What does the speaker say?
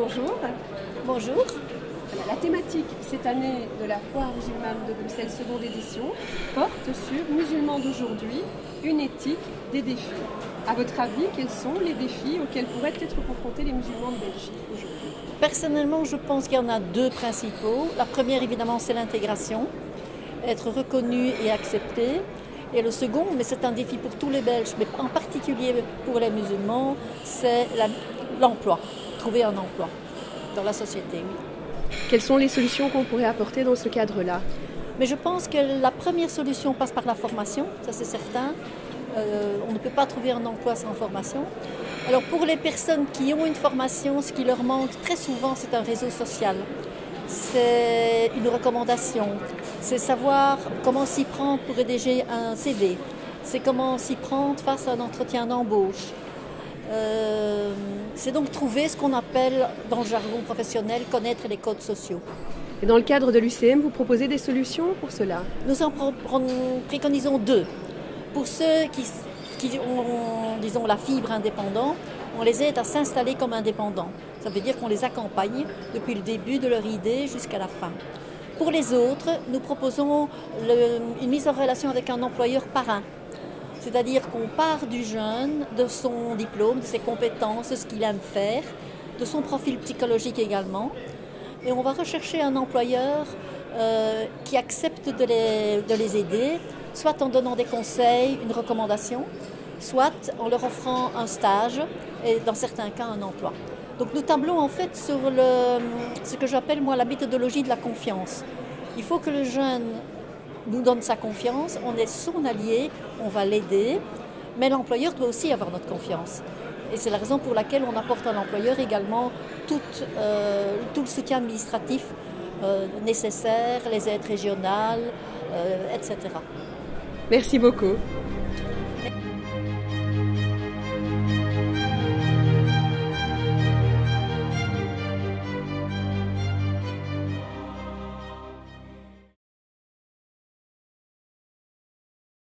bonjour. Bonjour. Voilà, la thématique cette année de la Foire musulmane de Bruxelles seconde édition porte sur Musulmans d'aujourd'hui, une éthique des défis. À votre avis, quels sont les défis auxquels pourraient être confrontés les musulmans de Belgique aujourd'hui? Personnellement, je pense qu'il y en a deux principaux. La première, évidemment, c'est l'intégration, être reconnu et accepté. Et le second, mais c'est un défi pour tous les Belges, mais en particulier pour les musulmans, c'est l'emploi, trouver un emploi dans la société, oui. Quelles sont les solutions qu'on pourrait apporter dans ce cadre-là? Mais je pense que la première solution passe par la formation, ça c'est certain. On ne peut pas trouver un emploi sans formation. Alors pour les personnes qui ont une formation, ce qui leur manque très souvent, c'est un réseau social. C'est une recommandation, c'est savoir comment s'y prendre pour rédiger un CV, c'est comment s'y prendre face à un entretien d'embauche. C'est donc trouver ce qu'on appelle dans le jargon professionnel connaître les codes sociaux. Et dans le cadre de l'UCM, vous proposez des solutions pour cela? Nous en préconisons deux. Pour ceux qui ont, disons, la fibre indépendante, on les aide à s'installer comme indépendants. Ça veut dire qu'on les accompagne depuis le début de leur idée jusqu'à la fin. Pour les autres, nous proposons une mise en relation avec un employeur parrain. C'est-à-dire qu'on part du jeune, de son diplôme, de ses compétences, de ce qu'il aime faire, de son profil psychologique également. Et on va rechercher un employeur qui accepte de les aider, soit en donnant des conseils, une recommandation, soit en leur offrant un stage et dans certains cas un emploi. Donc nous tablons en fait sur ce que j'appelle moi la méthodologie de la confiance. Il faut que le jeune nous donne sa confiance, on est son allié, on va l'aider, mais l'employeur doit aussi avoir notre confiance. Et c'est la raison pour laquelle on apporte à l'employeur également tout le soutien administratif nécessaire, les aides régionales, etc. Merci beaucoup.